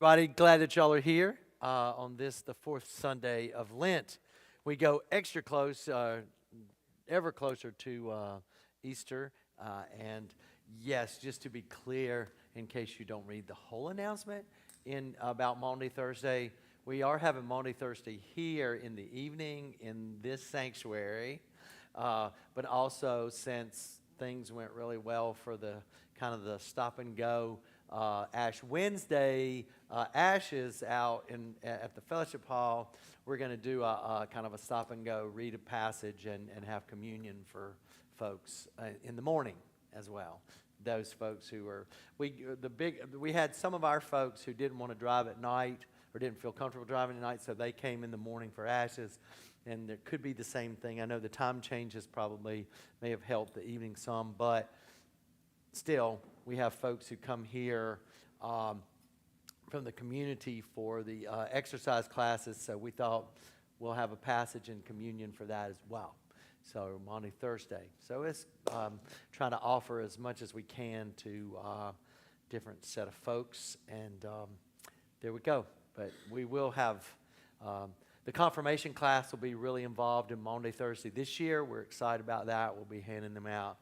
Everybody, glad that y'all are here on this, the fourth Sunday of Lent. We go extra close, ever closer to Easter. And yes, just to be clear, in case you don't read the whole announcement in about Maundy Thursday, we are having Maundy Thursday here in the evening in this sanctuary. But also, since things went really well for the kind of the stop and go Ash Wednesday, Ash is out at the fellowship hall. We're going to do a kind of a stop and go, read a passage, and have communion for folks in the morning as well. Those folks who are we had some of our folks who didn't want to drive at night or didn't feel comfortable driving at night, so they came in the morning for Ashes. And there could be the same thing. I know the time changes probably may have helped the evening some, but still, we have folks who come here from the community for the exercise classes, so we thought we'll have a passage in communion for that as well. So Maundy Thursday. So it's trying to offer as much as we can to different set of folks, and there we go. But we will have the confirmation class will be really involved in Maundy Thursday this year. We're excited about that. We'll be handing them out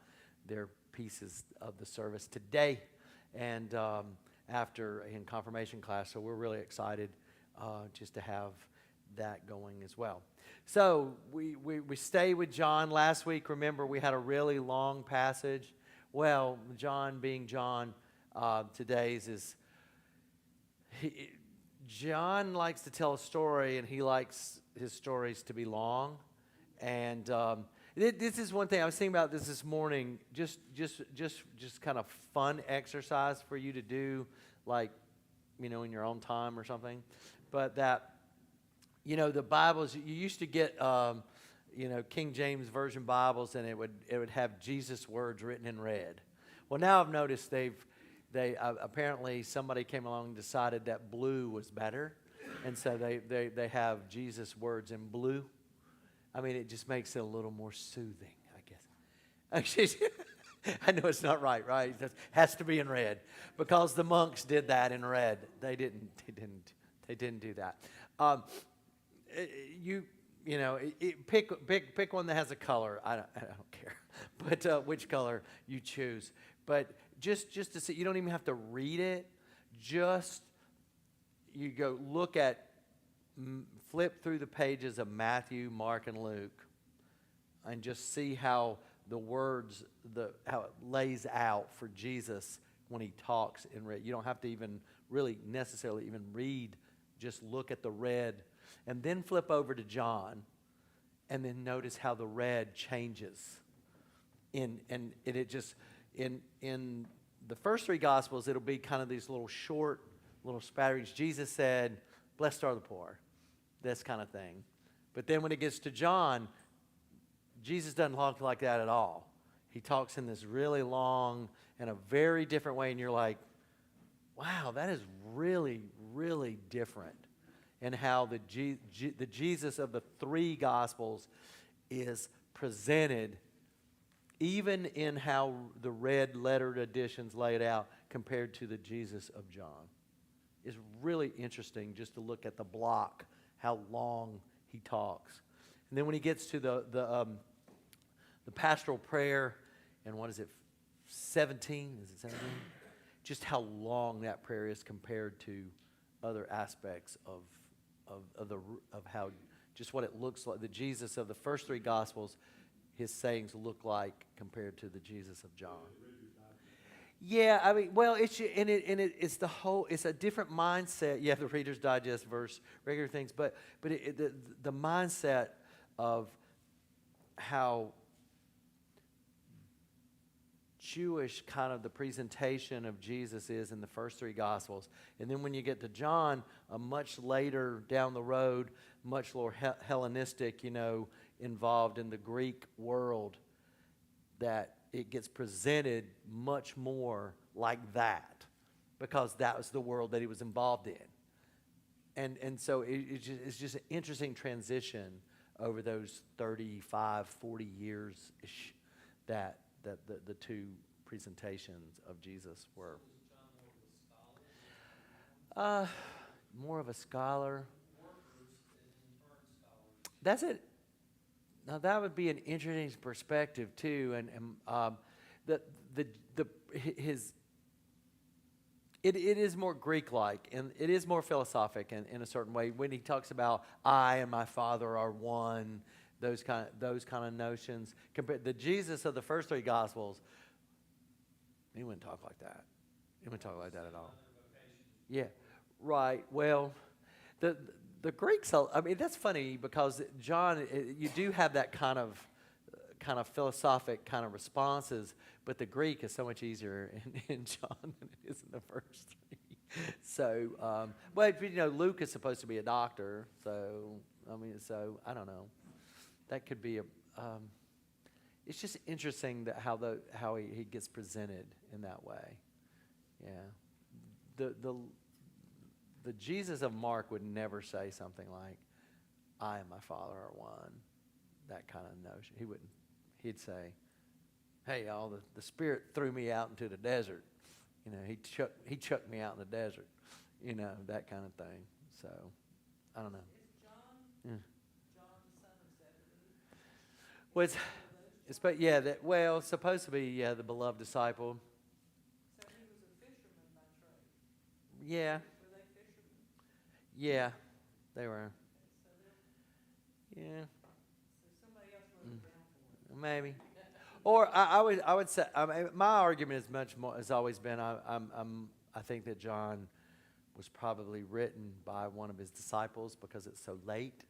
their pieces of the service today and after in confirmation class. So we're really excited just to have that going as well. So we stay with John. Last week, remember, we had a really long passage. Well, John being John, today's is... John likes to tell a story, and he likes his stories to be long. And this is one thing I was thinking about this morning. Just kind of fun exercise for you to do, like in your own time or something. But that the Bibles you used to get King James Version Bibles, and it would have Jesus' words written in red. Well, now I've noticed they apparently somebody came along and decided that blue was better, and so they have Jesus' words in blue. I mean, it just makes it a little more soothing, I guess. I know it's not right? It has to be in red because the monks did that in red. They didn't do that. Pick one that has a color. I don't care, but which color you choose. But just to see, you don't even have to read it. Just you go look at, flip through the pages of Matthew, Mark, and Luke, and just see how the words, how it lays out for Jesus when he talks in red. You don't have to even really necessarily even read. Just look at the red, and then flip over to John, and then notice how the red changes. In the first three Gospels, it'll be kind of these little short, little spatterings. Jesus said, "Blessed are the poor," this kind of thing. But then when it gets to John, Jesus doesn't talk like that at all. He talks in this really long and a very different way, and you're like, wow, that is really, really different. And how the Jesus of the three Gospels is presented, even in how the red lettered editions lay it out compared to the Jesus of John. It's really interesting just to look at the block, how long he talks. And then when he gets to the pastoral prayer, and what is it, 17? Is it 17? Just how long that prayer is compared to other aspects of how, just what it looks like. The Jesus of the first three Gospels, his sayings look like compared to the Jesus of John. Yeah, I mean, well, it's a different mindset. You have the Reader's Digest verse, regular things, but the mindset of how Jewish kind of the presentation of Jesus is in the first three Gospels. And then when you get to John, a much later down the road, much more Hellenistic, involved in the Greek world, that it gets presented much more like that because that was the world that he was involved in. And so it's just an interesting transition over those 35, 40 years-ish that the two presentations of Jesus were. more of a scholar. That's it. Now that would be an interesting perspective too, and the the his. It is more Greek-like, and it is more philosophic in a certain way. When he talks about I and my Father are one, those kind of notions. Compared the Jesus of the first three Gospels, he wouldn't talk like that. He wouldn't talk like that at all. Yeah, right. Well, the Greeks. I mean, that's funny because John, you do have that kind of philosophic kind of responses, but the Greek is so much easier in John than it is in the first three. So, but you know, Luke is supposed to be a doctor, so I mean, so I don't know. That could be a. It's just interesting that how he gets presented in that way. Yeah, the Jesus of Mark would never say something like, "I and my Father are one." That kind of notion. He wouldn't. He'd say, "Hey, y'all, the Spirit threw me out into the desert. You know, he chucked me out in the desert. You know, that kind of thing." So, I don't know. Is Yeah. John the son of Zebedee? Well, supposed to be the beloved disciple. So he was a fisherman by trade. Yeah, Were they fishermen? yeah, they were. So Yeah, somebody else wrote it down for him. maybe. Or I would say my argument is much more has always been I think that John was probably written by one of his disciples because it's so late.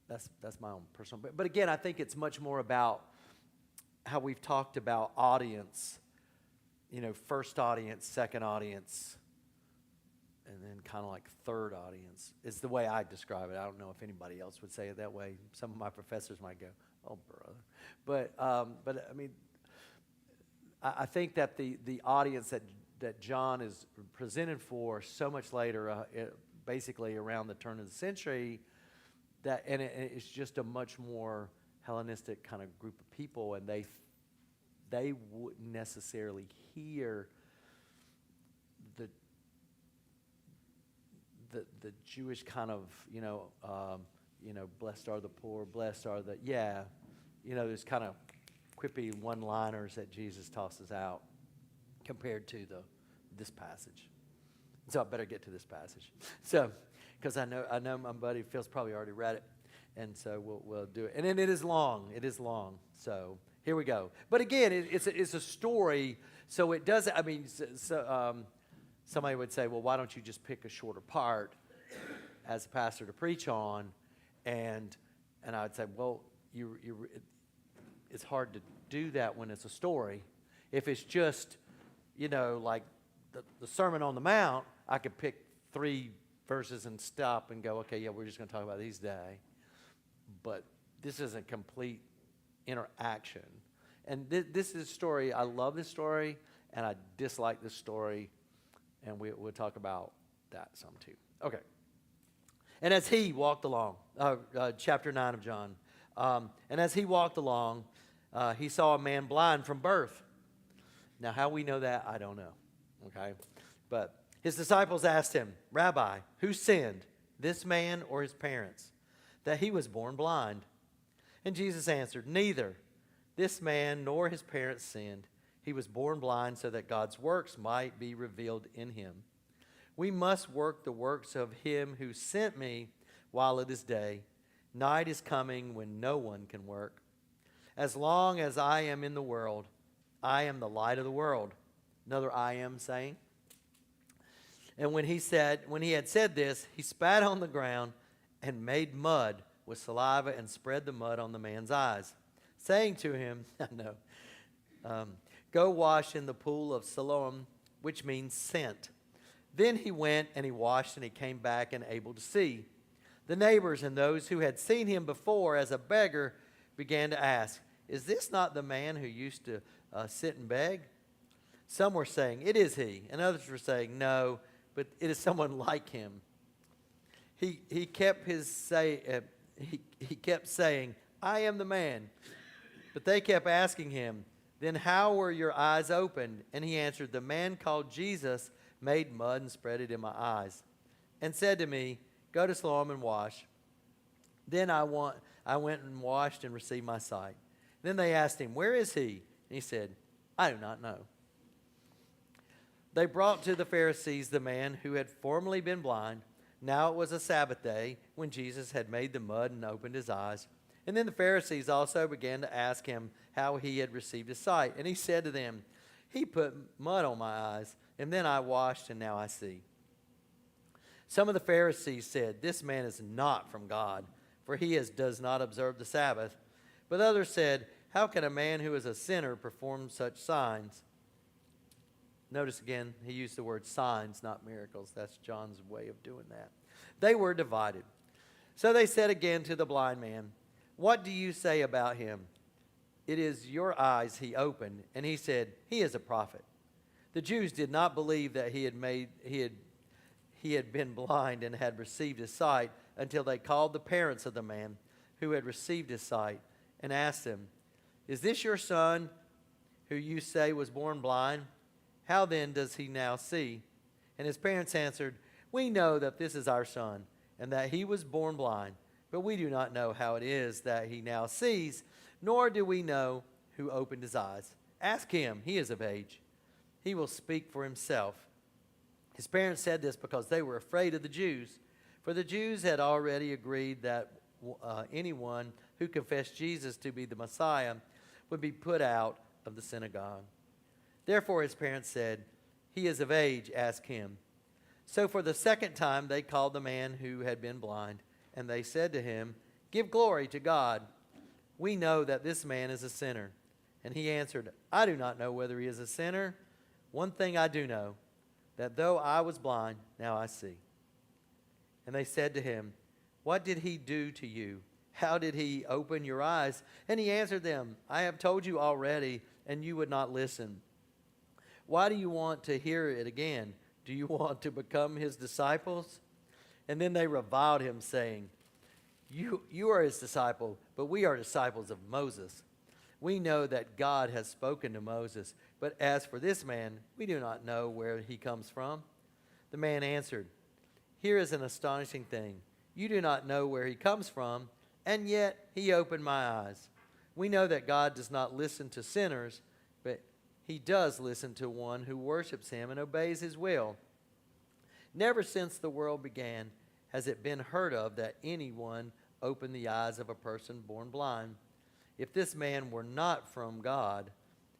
That's my own personal. But again, I think it's much more about how we've talked about audience. You know, first audience, second audience, and then kind of like third audience is the way I describe it. I don't know if anybody else would say it that way. Some of my professors might go, "Oh, brother," but I mean, I think that the audience that John is presented for so much later, basically around the turn of the century, and it's just a much more Hellenistic kind of group of people, and they wouldn't necessarily hear the Jewish kind of, blessed are the poor, blessed are the, those kind of quippy one-liners that Jesus tosses out compared to this passage. So I better get to this passage. So, because I know my buddy Phil's probably already read it, and so we'll do it. And then it is long. So here we go. But again, it's a story, so it doesn't. I mean, somebody would say, well, why don't you just pick a shorter part as a pastor to preach on? And I would say, well, it's hard to do that when it's a story. If it's just, like the Sermon on the Mount, I could pick 3 verses and stop and go, okay, yeah, we're just going to talk about these today. But this isn't complete interaction. And this is a story. I love this story, and I dislike this story. And we'll talk about that some too. Okay. And as he walked along, chapter 9 of John, and as he walked along, he saw a man blind from birth. Now, how we know that, I don't know. Okay. But his disciples asked him, "Rabbi, who sinned, this man or his parents, that he was born blind?" And Jesus answered, "Neither this man nor his parents sinned. He was born blind so that God's works might be revealed in him. We must work the works of him who sent me while it is day. Night is coming when no one can work. As long as I am in the world, I am the light of the world." Another I am saying. And when he had said this, he spat on the ground and made mud with saliva and spread the mud on the man's eyes, saying to him, "Go wash in the pool of Siloam," which means sent. Then he went and he washed, and he came back and able to see. The neighbors and those who had seen him before as a beggar began to ask, "Is this not the man who used to sit and beg?" Some were saying, "It is he," and others were saying, "No, but it is someone like him." He kept saying, "I am the man." But they kept asking him, "Then how were your eyes opened?" And he answered, "The man called Jesus made mud and spread it in my eyes, and said to me, go to Siloam and wash. Then I went and washed and received my sight. Then they asked him, where is he? And he said, I do not know. They brought to the Pharisees the man who had formerly been blind. Now it was a Sabbath day when Jesus had made the mud and opened his eyes. And then the Pharisees also began to ask him how he had received his sight. And he said to them, he put mud on my eyes, and then I washed, and now I see. Some of the Pharisees said, this man is not from God, for he does not observe the Sabbath. But others said, how can a man who is a sinner perform such signs? Notice again, he used the word signs, not miracles. That's John's way of doing that. They were divided. So they said again to the blind man, what do you say about him? It is your eyes he opened. And he said, he is a prophet. The Jews did not believe that he had been blind and had received his sight until they called the parents of the man who had received his sight and asked them, is this your son who you say was born blind? How then does he now see? And his parents answered, we know that this is our son and that he was born blind, but we do not know how it is that he now sees, nor do we know who opened his eyes. Ask him, he is of age. He will speak for himself. His parents said this because they were afraid of the Jews, for the Jews had already agreed that anyone who confessed Jesus to be the Messiah would be put out of the synagogue. Therefore his parents said, he is of age, ask him. So for the second time they called the man who had been blind, and they said to him, give glory to God. We know that this man is a sinner. And he answered, I do not know whether he is a sinner. One thing I do know, that though I was blind, now I see. And they said to him, what did he do to you? How did he open your eyes? And he answered them, I have told you already, and you would not listen. Why do you want to hear it again? Do you want to become his disciples? And then they reviled him, saying, You are his disciple, but we are disciples of Moses. We know that God has spoken to Moses, but as for this man, we do not know where he comes from. The man answered, here is an astonishing thing. You do not know where he comes from, and yet he opened my eyes. We know that God does not listen to sinners, but he does listen to one who worships him and obeys his will. Never since the world began has it been heard of that anyone opened the eyes of a person born blind. If this man were not from God,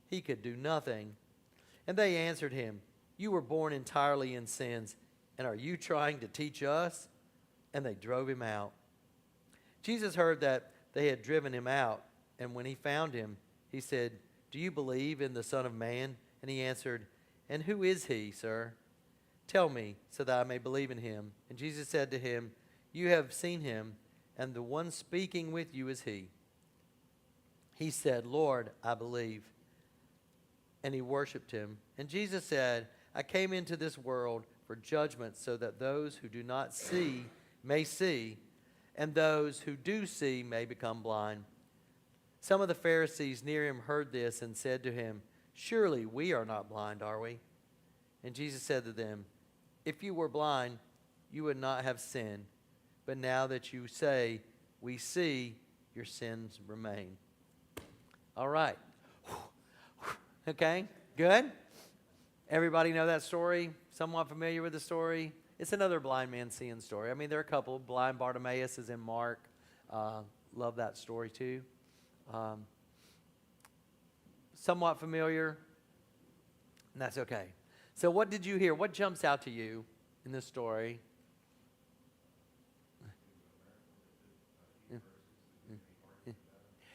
he could do nothing. And they answered him, you were born entirely in sins, and are you trying to teach us? And they drove him out. Jesus heard that they had driven him out, and when he found him, he said, do you believe in the Son of Man? And he answered, and who is he, sir? Tell me, so that I may believe in him. And Jesus said to him, you have seen him, and the one speaking with you is he. He said, Lord, I believe. And he worshiped him. And Jesus said, I came into this world for judgment, so that those who do not see may see, and those who do see may become blind. Some of the Pharisees near him heard this and said to him, surely we are not blind, are we? And Jesus said to them, if you were blind, you would not have sinned. But now that you say, we see, your sins remain. All right. Okay, good. Everybody know that story? Somewhat familiar with the story? It's another blind man seeing story. I mean, there are a couple. Blind Bartimaeus is in Mark. Love that story too. Somewhat familiar? And that's okay. So what did you hear? What jumps out to you in this story?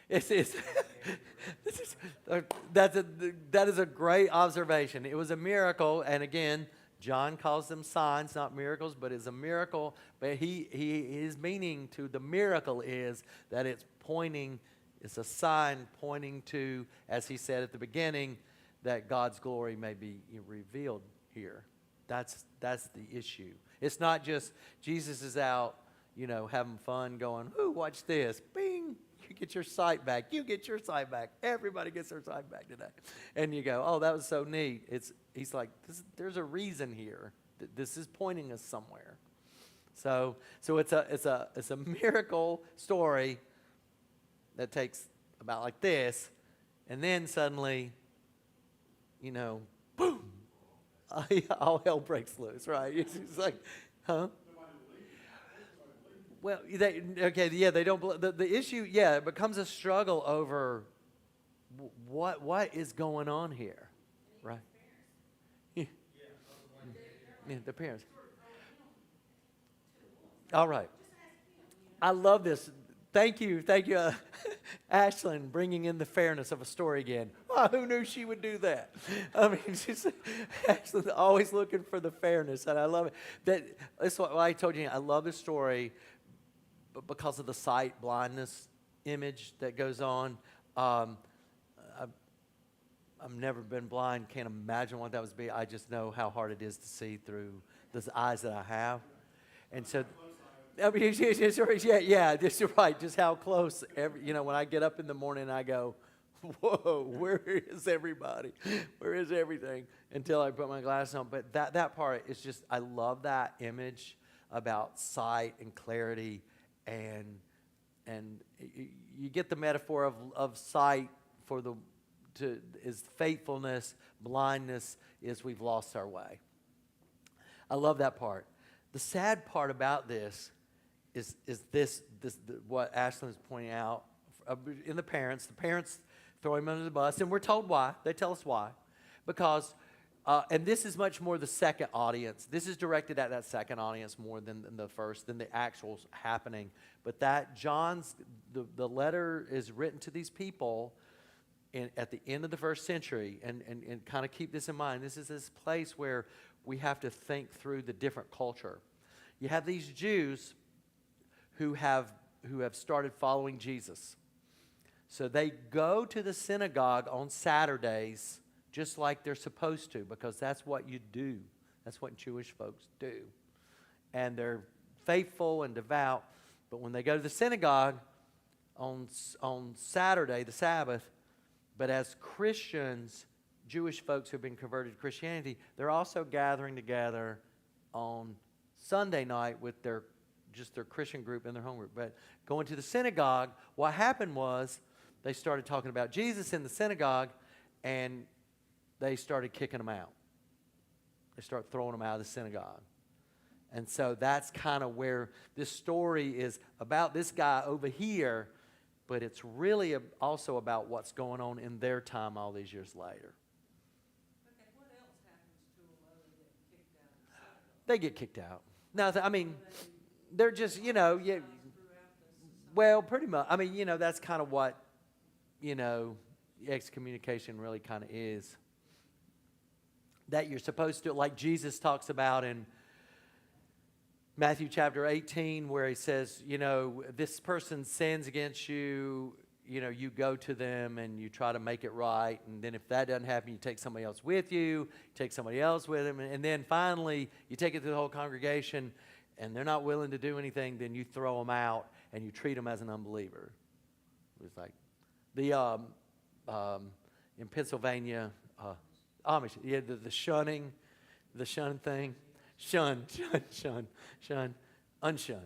That is a great observation. It was a miracle, and again, John calls them signs, not miracles, but it's a miracle. But his meaning to the miracle is that it's a sign pointing to, as he said at the beginning, that God's glory may be revealed here. That's the issue. It's not just Jesus is out, having fun, going, ooh, watch this, bing, get your sight back. You get your sight back. Everybody gets their sight back today. And you go, oh, that was so neat. He's like, there's a reason here. This is pointing us somewhere. So it's a miracle story that takes about like this, and then suddenly, boom, all hell breaks loose, right? It's like, huh? Well, they don't. The issue, it becomes a struggle over what is going on here, right? Yeah, the parents. All right. I love this. Thank you, Ashlyn, bringing in the fairness of a story again. Oh, who knew she would do that? I mean, she's Ashlyn's always looking for the fairness, and I love it. That's why I told you I love this story because of the sight blindness image that goes on. I've never been blind. Can't imagine what that would be. I just know how hard it is to see through the eyes that I have, and so. I mean, just right. Just how close. When I get up in the morning, I go, "Whoa, where is everybody? Where is everything?" Until I put my glasses on. But that part is just, I love that image about sight and clarity, and you get the metaphor of sight is faithfulness. Blindness is we've lost our way. I love that part. The sad part about this is this what Ashlyn is pointing out in the parents. The parents throw him under the bus, and we're told why. They tell us why. Because, and this is much more the second audience. This is directed at that second audience more than the first, than the actual happening. But that the letter is written to these people at the end of the first century, and kind of keep this in mind. This is this place where we have to think through the different culture. You have these Jews who have started following Jesus. So they go to the synagogue on Saturdays just like they're supposed to, because that's what you do. That's what Jewish folks do. And they're faithful and devout. But when they go to the synagogue on Saturday, the Sabbath, but as Christians, Jewish folks who have been converted to Christianity, they're also gathering together on Sunday night with their Christian group and their home group. But going to the synagogue, what happened was they started talking about Jesus in the synagogue, and they started kicking them out. They started throwing them out of the synagogue. And so that's kind of where this story is about this guy over here, but it's really also about what's going on in their time all these years later. Okay, what else happens to them other than kicked out of the synagogue? They get kicked out. No, I mean, they're just, Throughout pretty much. I mean, that's kind of what, excommunication really kind of is. That you're supposed to, like Jesus talks about in Matthew chapter 18, where he says, this person sins against you, you go to them and you try to make it right. And then if that doesn't happen, you take somebody else with you, take somebody else with them. And then finally, you take it to the whole congregation, and they're not willing to do anything, then you throw them out and you treat them as an unbeliever. It's like in Pennsylvania, Amish, the shun thing. Shun, unshun.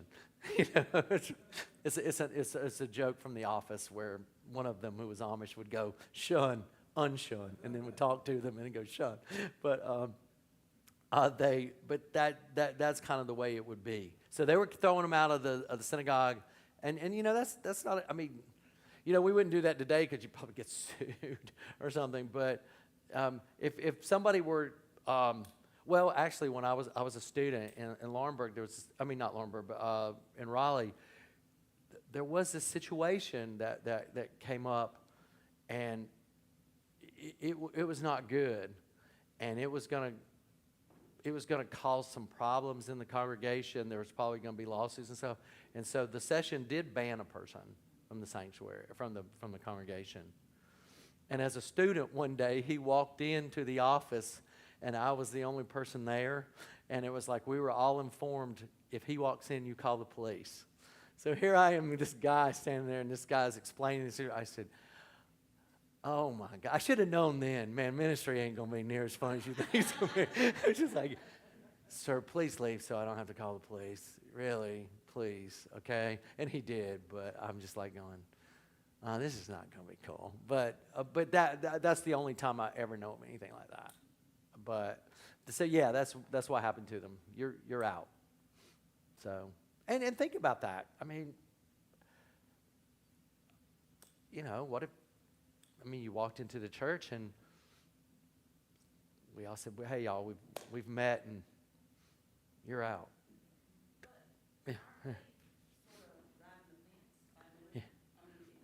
It's a joke from The Office where one of them who was Amish would go shun, unshun, and then would talk to them and then go shun. But that's kind of the way it would be. So they were throwing them out of the synagogue, and that's not. I mean, we wouldn't do that today because you'd probably get sued or something. But if somebody were well, actually, when I was a student in Laurinburg, not Laurinburg, but in Raleigh, there was this situation that came up, and it was not good, and it was gonna cause some problems in the congregation. There was probably going to be lawsuits and stuff, and so the session did ban a person from the sanctuary, from the congregation. And as a student, one day he walked into the office, and I was the only person there, and it was like we were all informed, if he walks in, you call the police. So here I am with this guy standing there, and this guy's explaining this. I said, oh my God. I should have known then, man, ministry ain't going to be near as fun as you think it's going to be. It's just like, sir, please leave so I don't have to call the police. Really, please, okay? And he did, but I'm just like going, this is not going to be cool. But that's the only time I ever know of anything like that. But so yeah, that's what happened to them. You're out. So and think about that. I mean, you know, what if? I mean, you walked into the church and we all said, well, "Hey, y'all, we've met and you're out." Yeah, yeah,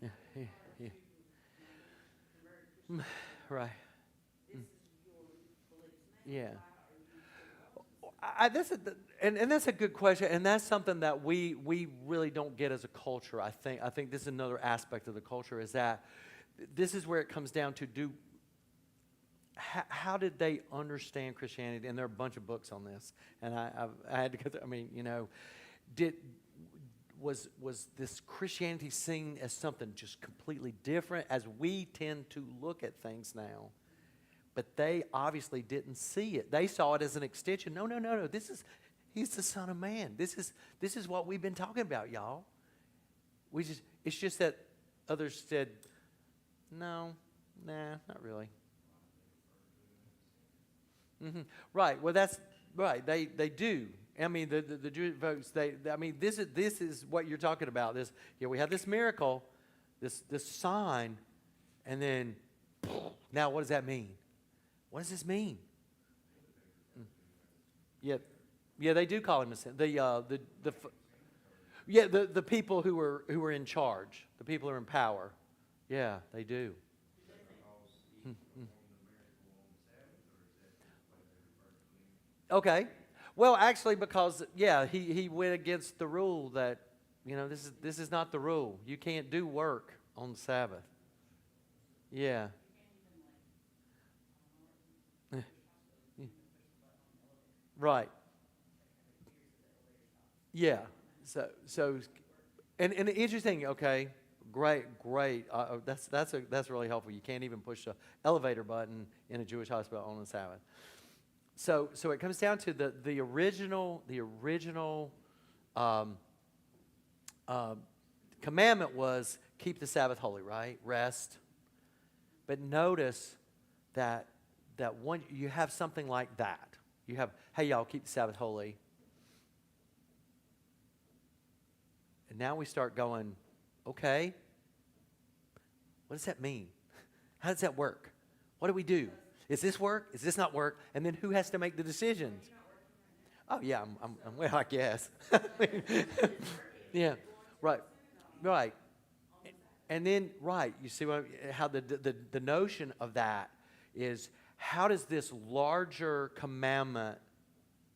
yeah, yeah, yeah. Right. Yeah. And that's a good question, and that's something that we really don't get as a culture. I think this is another aspect of the culture, is that this is where it comes down to how did they understand Christianity? And there are a bunch of books on this, and I had to go through. I mean, you know, was this Christianity seen as something just completely different as we tend to look at things now? But they obviously didn't see it. They saw it as an extension. No. He's the Son of Man. This is what we've been talking about, y'all. It's just that others said, no, nah, not really. Mm-hmm. Right. Well, that's right. They do. I mean, the Jewish folks. I mean, this is what you're talking about. We have this miracle, this sign, and then now what does that mean? What does this mean? Yeah, they do call him a sin. The people who are in charge, the people who are in power. Yeah, they do. Okay. Well, actually, because he went against the rule that this is not the rule. You can't do work on the Sabbath. Yeah. Right. Yeah. So, and the interesting. Okay. Great. That's really helpful. You can't even push the elevator button in a Jewish hospital on the Sabbath. So it comes down to the original um, commandment was keep the Sabbath holy, right? Rest. But notice that one you have something like that. You have, hey y'all, keep the Sabbath holy. And now we start going, okay, what does that mean? How does that work? What do we do? Is this work? Is this not work? And then who has to make the decisions? Oh yeah, I'm well, I guess. Yeah, right. And then you see how the notion of that is, how does this larger commandment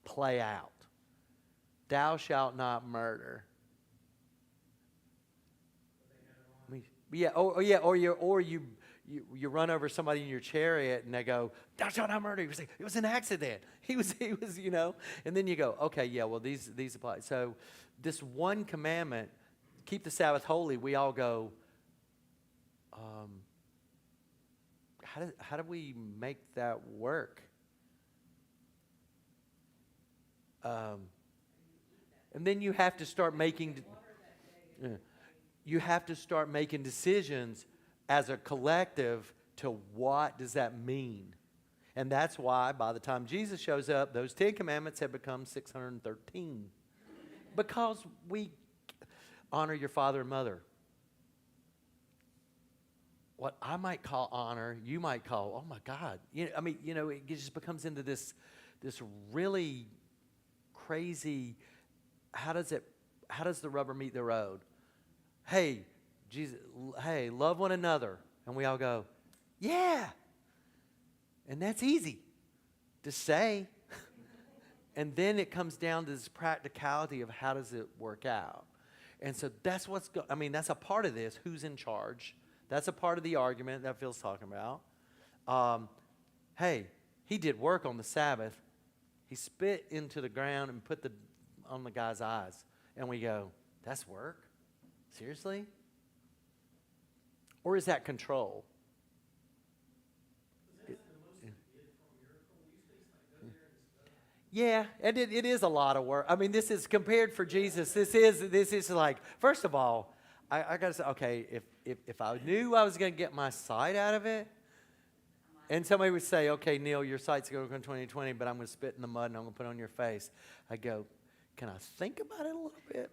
play out? Thou shalt not murder. Or you run over somebody in your chariot and they go, thou shalt not murder. You say, it was an accident. He was, and then you go, okay, yeah, well, these apply. So this one commandment, keep the Sabbath holy, we all go, how do we make that work? And then you have to start making, decisions as a collective to what does that mean. And that's why by the time Jesus shows up, those 10 commandments have become 613. Because we honor your father and mother. What I might call honor, you might call, oh my God. It just becomes into this really crazy, how does the rubber meet the road? Hey, Jesus, hey, love one another. And we all go, yeah. And that's easy to say. And then it comes down to this practicality of how does it work out. And so that's that's a part of this. Who's in charge? That's a part of the argument that Phil's talking about. Hey, he did work on the Sabbath. He spit into the ground and put on the guy's eyes. And we go, that's work? Seriously? Or is that control? Yeah, and it is a lot of work. I mean, this is compared for Jesus. This is like, first of all, I gotta say, okay, if I knew I was gonna get my sight out of it, and somebody would say, okay, Neil, your sight's gonna go in 2020, but I'm gonna spit in the mud and I'm gonna put it on your face. I go, can I think about it a little bit?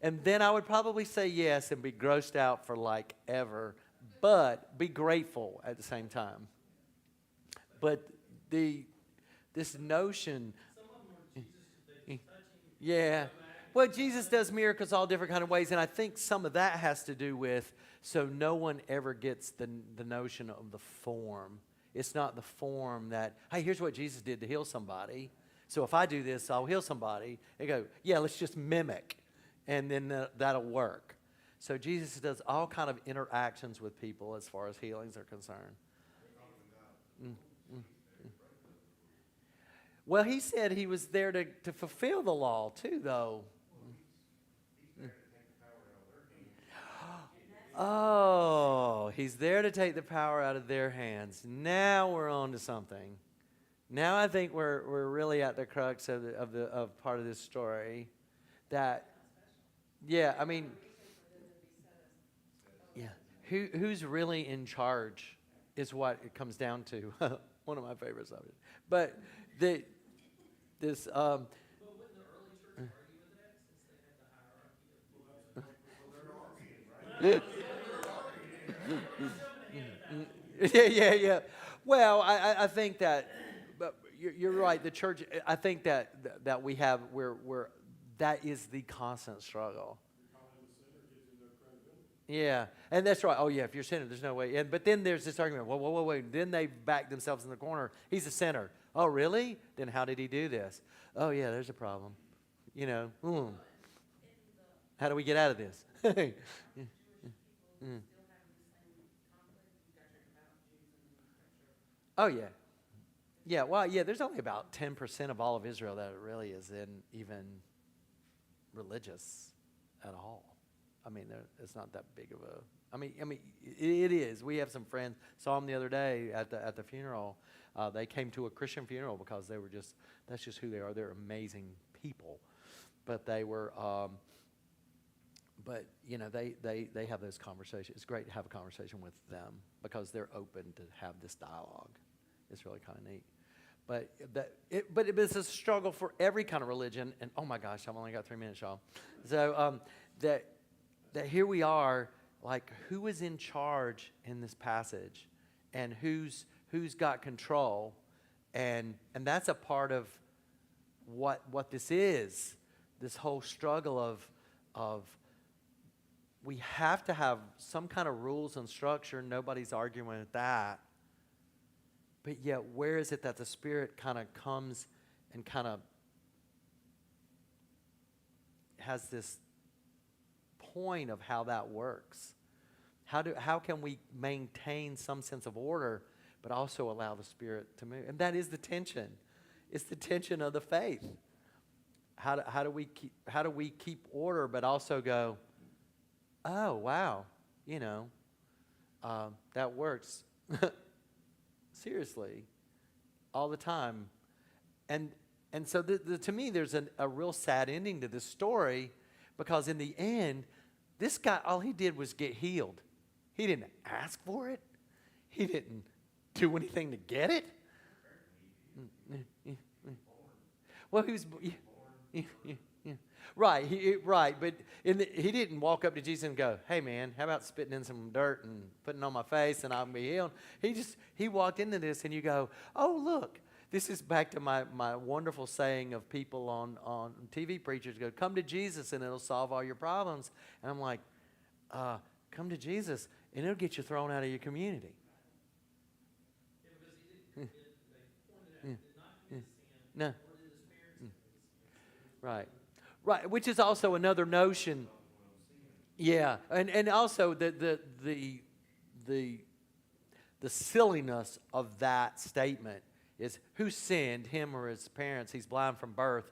And then I would probably say yes and be grossed out for like ever, but be grateful at the same time. But this notion. Yeah. Well, Jesus does miracles all different kind of ways, and I think some of that has to do with so no one ever gets the notion of the form. It's not the form that, hey, here's what Jesus did to heal somebody. So if I do this, I'll heal somebody. They go, yeah, let's just mimic, and then that'll work. So Jesus does all kind of interactions with people as far as healings are concerned. Mm. Well, he said he was there to fulfill the law too, though. Oh, he's there to take the power out of their hands. Now we're on to something. Now I think we're really at the crux of part of this story. That, yeah, I mean, yeah, who's really in charge is what it comes down to. One of my favorite subjects, but this. Yeah. Well, I think that, but you're right. The church, I think that we have we're that is the constant struggle. Yeah, and that's right. Oh yeah, if you're a sinner, there's no way. And but then there's this argument. Whoa, wait. Then they back themselves in the corner. He's a sinner. Oh really? Then how did he do this? Oh yeah, there's a problem. You know. How do we get out of this? Oh yeah. Yeah, well, yeah, there's only about 10% of all of Israel that really is even religious at all. I mean, it's not that big of a. It is. We have some friends. Saw them the other day at the funeral. They came to a Christian funeral because they were just. That's just who they are. They're amazing people, but they were. But you know, they have those conversations. It's great to have a conversation with them because they're open to have this dialogue. It's really kind of neat. But it's a struggle for every kind of religion. And oh my gosh, I've only got 3 minutes, y'all. So that here we are, like who is in charge in this passage, and who's got control, and that's a part of what this is. This whole struggle of we have to have some kind of rules and structure. Nobody's arguing with that. But yet, where is it that the Spirit kind of comes and kind of has this point of how that works? How can we maintain some sense of order, but also allow the Spirit to move? And that is the tension. It's the tension of the faith. How do we keep order, but also go, oh wow, that works. Seriously, all the time. And so to me, there's a real sad ending to this story, because in the end, this guy, all he did was get healed. He didn't ask for it. He didn't do anything to get it. Well, he was... Right, but he didn't walk up to Jesus and go, hey man, how about spitting in some dirt and putting it on my face and I'll be healed? He walked into this, and you go, oh look, this is back to my wonderful saying of people on TV preachers go, come to Jesus and it'll solve all your problems. And I'm like, come to Jesus and it'll get you thrown out of your community. No. Right, which is also another notion. Yeah, and also the silliness of that statement is, who sinned, him or his parents? He's blind from birth.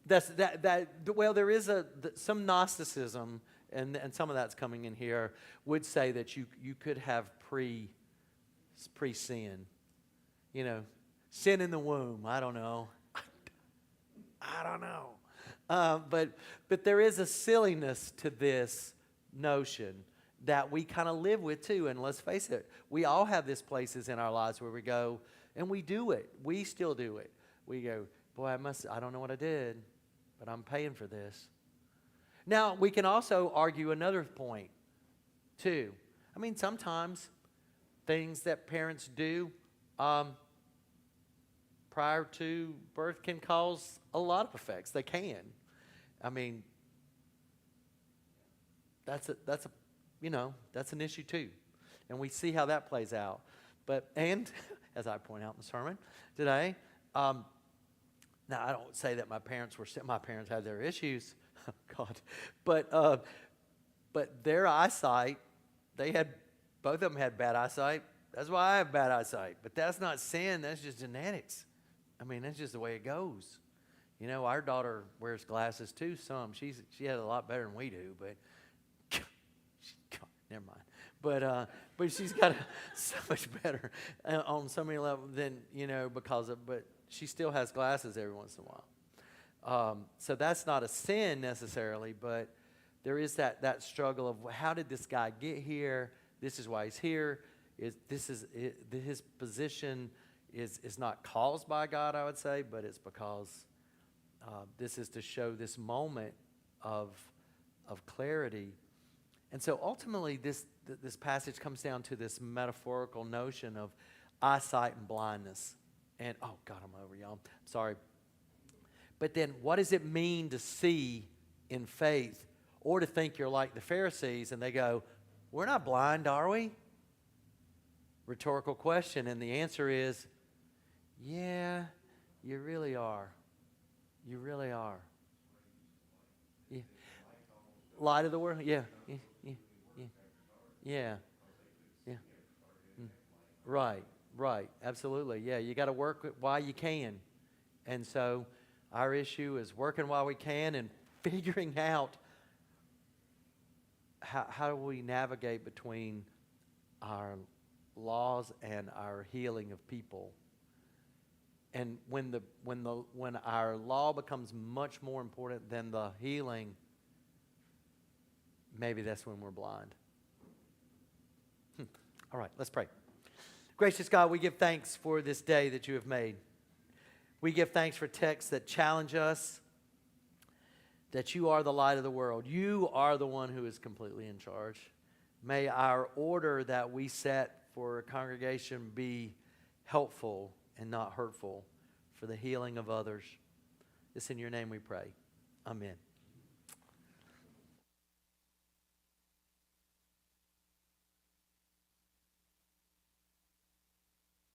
Well, there is some Gnosticism, and some of that's coming in here, would say that you could have pre-sin. You know, sin in the womb. I don't know. I don't know. But there is a silliness to this notion that we kind of live with too. And let's face it, we all have these places in our lives where we go, and we do it. We still do it. We go, boy, I don't know what I did, but I'm paying for this. Now, we can also argue another point too. I mean, sometimes things that parents do prior to birth can cause a lot of effects. They can. I mean, that's an issue too, and we see how that plays out. And as I point out in the sermon today, now I don't say that my parents had their issues, God, but their eyesight, both of them had bad eyesight. That's why I have bad eyesight. But that's not sin. That's just genetics. I mean, that's just the way it goes. You know, our daughter wears glasses too. She has a lot better than we do, but never mind. But she's got so much better on so many levels than, but she still has glasses every once in a while. So that's not a sin necessarily, but there is that struggle of how did this guy get here? This is why he's here. His position is not caused by God, I would say, but it's because this is to show this moment of clarity. And so ultimately this passage comes down to this metaphorical notion of eyesight and blindness. And, oh, God, I'm over, y'all. Sorry. But then what does it mean to see in faith or to think you're like the Pharisees and they go, we're not blind, are we? Rhetorical question. And the answer is, yeah, you really are. You really are. Yeah. Light of the world. Yeah. Yeah. Right. Absolutely. Yeah, you got to work while you can. And so our issue is working while we can and figuring out how do we navigate between our laws and our healing of people. And when our law becomes much more important than the healing, maybe that's when we're blind. All right, let's pray. Gracious God, we give thanks for this day that you have made. We give thanks for texts that challenge us, that you are the light of the world. You are the one who is completely in charge. May our order that we set for a congregation be helpful and not hurtful for the healing of others. It's in your name we pray. Amen.